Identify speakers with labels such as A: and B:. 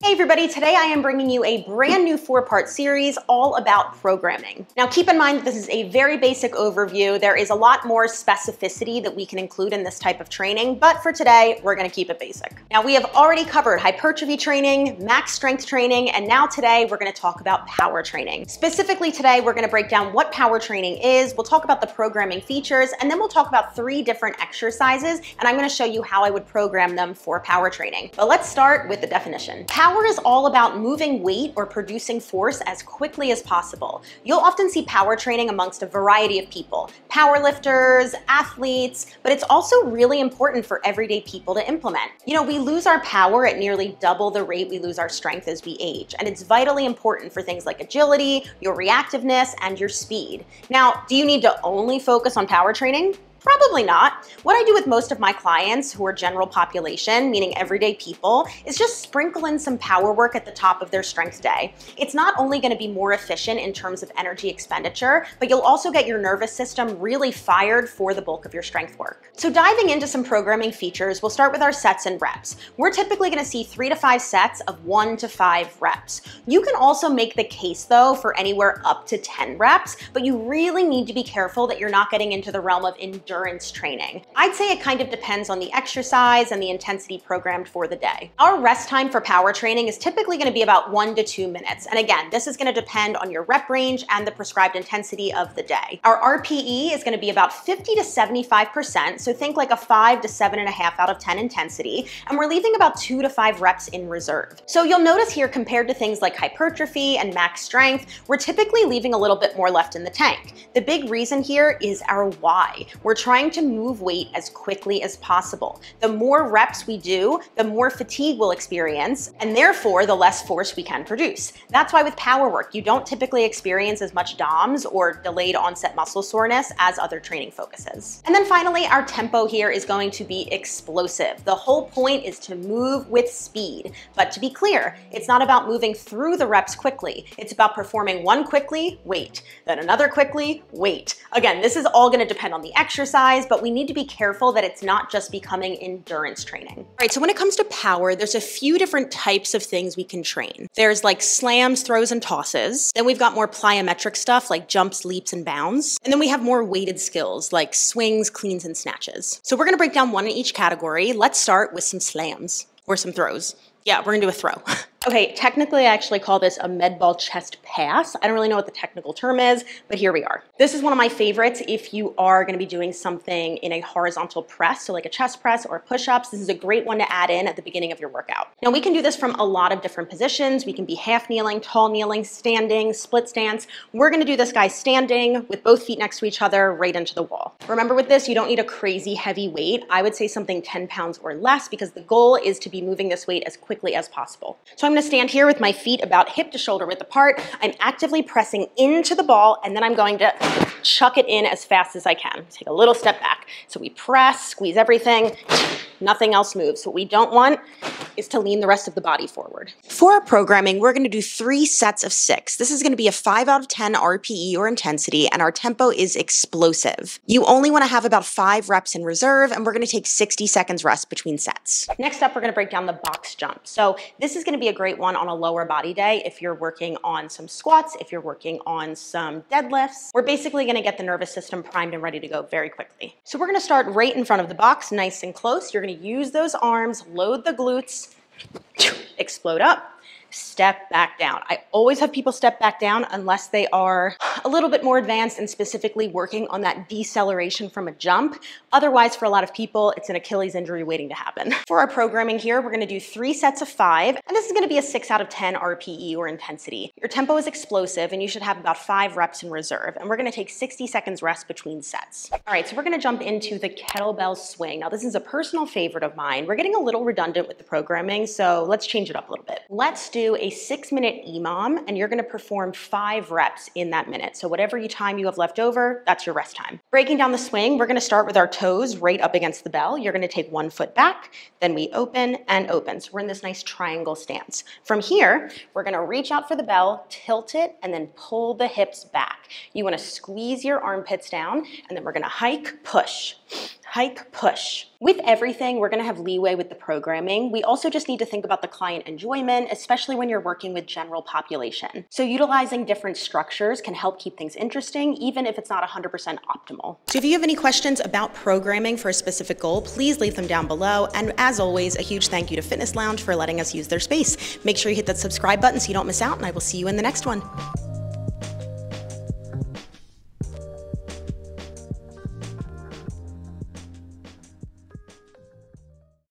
A: Hey everybody, today I am bringing you a brand new 4-part series all about programming. Now keep in mind that this is a very basic overview. There is a lot more specificity that we can include in this type of training, but for today, we're gonna keep it basic. Now we have already covered hypertrophy training, max strength training, and now today we're gonna talk about power training. Specifically today, we're gonna break down what power training is, we'll talk about the programming features, and then we'll talk about 3 different exercises, and I'm gonna show you how I would program them for power training. But let's start with the definition. Power is all about moving weight or producing force as quickly as possible. You'll often see power training amongst a variety of people, power lifters, athletes, but it's also really important for everyday people to implement. You know, we lose our power at nearly double the rate we lose our strength as we age, and it's vitally important for things like agility, your reactiveness, and your speed. Now, do you need to only focus on power training? Probably not. What I do with most of my clients who are general population, meaning everyday people, is just sprinkle in some power work at the top of their strength day. It's not only going to be more efficient in terms of energy expenditure, but you'll also get your nervous system really fired for the bulk of your strength work. So diving into some programming features, we'll start with our sets and reps. We're typically going to see 3 to 5 sets of 1 to 5 reps. You can also make the case though for anywhere up to 10 reps, but you really need to be careful that you're not getting into the realm of endurance training. I'd say it kind of depends on the exercise and the intensity programmed for the day. Our rest time for power training is typically going to be about 1 to 2 minutes. And again, this is going to depend on your rep range and the prescribed intensity of the day. Our RPE is going to be about 50 to 75%. So think like a 5 to 7.5 out of 10 intensity. And we're leaving about 2 to 5 reps in reserve. So you'll notice here, compared to things like hypertrophy and max strength, we're typically leaving a little bit more left in the tank. The big reason here is our why. We're trying to move weight as quickly as possible. The more reps we do, the more fatigue we'll experience, and therefore the less force we can produce. That's why with power work, you don't typically experience as much DOMS or delayed onset muscle soreness as other training focuses. And then finally, our tempo here is going to be explosive. The whole point is to move with speed. But to be clear, it's not about moving through the reps quickly. It's about performing one quickly, wait, then another quickly, wait. Again, this is all going to depend on the exercise, but we need to be careful that it's not just becoming endurance training. All right, so when it comes to power, there's a few different types of things we can train. There's like slams, throws, and tosses. Then we've got more plyometric stuff like jumps, leaps, and bounds. And then we have more weighted skills like swings, cleans, and snatches. So we're gonna break down one in each category. Let's start with some slams or some throws. Yeah, we're gonna do a throw. Okay, technically I actually call this a med ball chest pass. I don't really know what the technical term is, but here we are. This is one of my favorites if you are gonna be doing something in a horizontal press, so like a chest press or push-ups. This is a great one to add in at the beginning of your workout. Now we can do this from a lot of different positions. We can be half kneeling, tall kneeling, standing, split stance. We're gonna do this guy standing with both feet next to each other right into the wall. Remember with this, you don't need a crazy heavy weight. I would say something 10 pounds or less because the goal is to be moving this weight as quickly as possible. So I'm gonna stand here with my feet about hip to shoulder width apart. I'm actively pressing into the ball, and then I'm going to chuck it in as fast as I can. Take a little step back. So we press, squeeze everything, nothing else moves. What we don't want is to lean the rest of the body forward. For our programming, we're gonna do 3 sets of 6. This is gonna be a 5 out of 10 RPE or intensity, and our tempo is explosive. You only wanna have about 5 reps in reserve, and we're gonna take 60 seconds rest between sets. Next up, we're gonna break down the box jump. So this is gonna be a great one on a lower body day if you're working on some squats, if you're working on some deadlifts. We're basically gonna get the nervous system primed and ready to go very quickly. So we're gonna start right in front of the box, nice and close. You're gonna use those arms, load the glutes, explode up, step back down. I always have people step back down unless they are a little bit more advanced and specifically working on that deceleration from a jump. Otherwise, for a lot of people, it's an Achilles injury waiting to happen. For our programming here, we're gonna do 3 sets of 5, and this is gonna be a 6 out of 10 RPE or intensity. Your tempo is explosive, and you should have about 5 reps in reserve, and we're gonna take 60 seconds rest between sets. All right, so we're gonna jump into the kettlebell swing. Now, this is a personal favorite of mine. We're getting a little redundant with the programming, so let's change it up a little bit. Let's do a 6-minute EMOM, and you're gonna perform 5 reps in that minute. So whatever time you have left over, that's your rest time. Breaking down the swing, we're gonna start with our toes right up against the bell. You're gonna take 1 foot back, then we open and open. So we're in this nice triangle stance. From here, we're gonna reach out for the bell, tilt it, and then pull the hips back. You wanna squeeze your armpits down, and then we're gonna hike, push, hike, push. With everything, we're gonna have leeway with the programming. We also just need to think about the client enjoyment, especially when you're working with general population. So utilizing different structures can help keep things interesting, even if it's not 100% optimal. So if you have any questions about programming for a specific goal, please leave them down below. And as always, a huge thank you to Fitness Lounge for letting us use their space. Make sure you hit that subscribe button so you don't miss out, and I will see you in the next one.